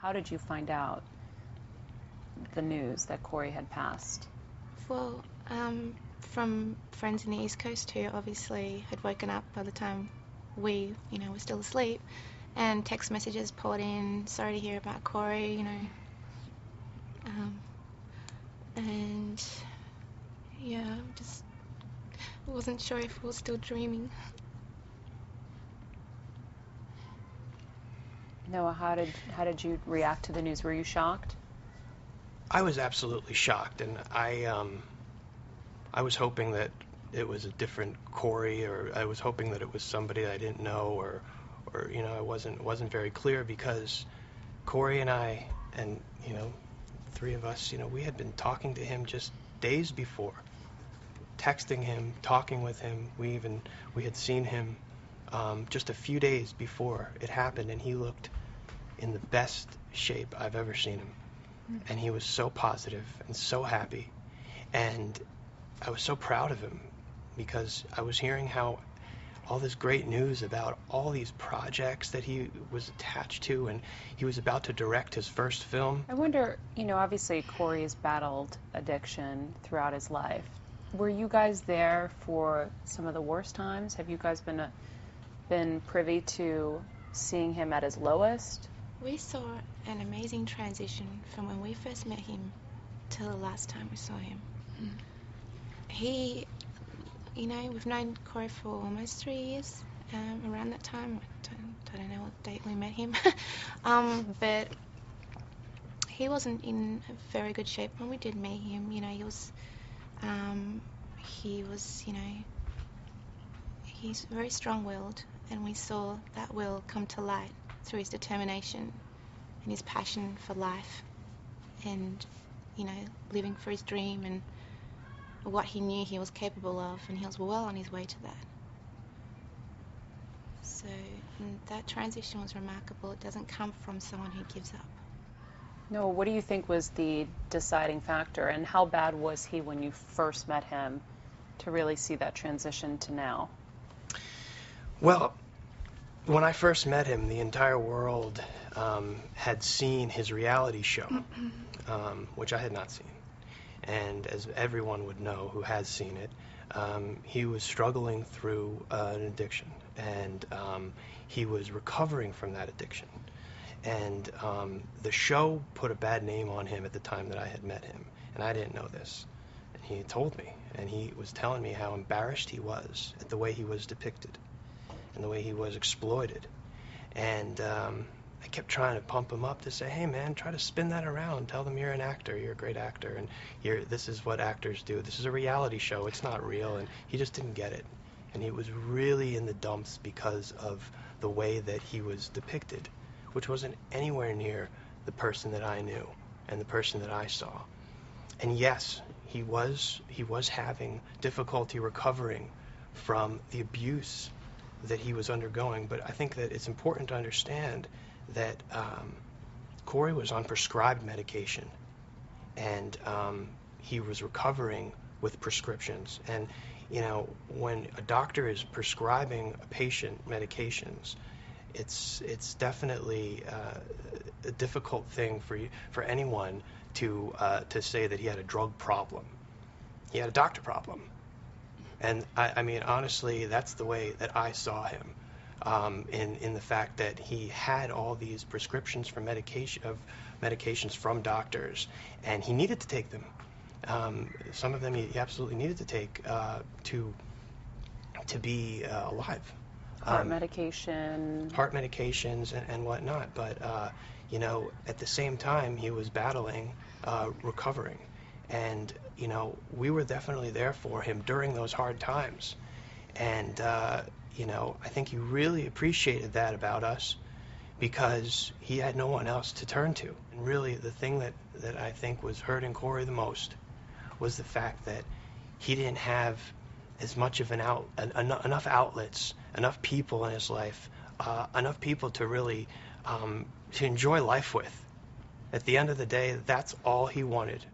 How did you find out the news that Corey had passed? Well, from friends in the East Coast who obviously had woken up by the time we, were still asleep, and text messages poured in, sorry to hear about Corey, and yeah, just wasn't sure if we were still dreaming. Noah, how did you react to the news? Were you shocked? I was absolutely shocked, and I was hoping that it was a different Corey, or I was hoping that it was somebody I didn't know, or it wasn't very clear, because Corey and I, and three of us, we had been talking to him just days before, texting him, talking with him. We had seen him just a few days before it happened, and he looked in the best shape I've ever seen him. And he was so positive and so happy, and I was so proud of him, because I was hearing how all this great news about all these projects that he was attached to, and he was about to direct his first film. I wonder, obviously Corey has battled addiction throughout his life. Were you guys there for some of the worst times? Have you guys been privy to seeing him at his lowest? We saw an amazing transition from when we first met him to the last time we saw him. He, we've known Corey for almost 3 years, around that time. I don't know what date we met him. But he wasn't in a very good shape when we did meet him. He was, he's very strong-willed, and we saw that will come to light through his determination and his passion for life, and living for his dream and what he knew he was capable of, and he was well on his way to that. So that transition was remarkable. It doesn't come from someone who gives up. No, what do you think was the deciding factor, and how bad was he when you first met him to really see that transition to now? Well, when I first met him, the entire world had seen his reality show, which I had not seen. And as everyone would know who has seen it, he was struggling through an addiction, and he was recovering from that addiction. And the show put a bad name on him at the time that I had met him, and I didn't know this. And he told me, and he was telling me how embarrassed he was at the way he was depicted and the way he was exploited. And I kept trying to pump him up to say, hey man, try to spin that around. Tell them you're an actor, you're a great actor, and this is what actors do. This is a reality show, it's not real. And he just didn't get it. And he was really in the dumps because of the way that he was depicted, which wasn't anywhere near the person that I knew and the person that I saw. And yes, he was having difficulty recovering from the abuse that he was undergoing, but I think that it's important to understand that Corey was on prescribed medication, and he was recovering with prescriptions. And when a doctor is prescribing a patient medications, it's definitely a difficult thing for anyone to say that he had a drug problem. He had a doctor problem. And I mean, honestly, that's the way that I saw him, in the fact that he had all these prescriptions for medications from doctors, and he needed to take them. Some of them he absolutely needed to take to be alive. Heart medication. Heart medications and whatnot. But at the same time, he was battling recovering. And we were definitely there for him during those hard times. And I think he really appreciated that about us, because he had no one else to turn to. And really the thing that I think was hurting Corey the most was the fact that he didn't have as much of enough outlets, enough people in his life, enough people to really to enjoy life with. At the end of the day, that's all he wanted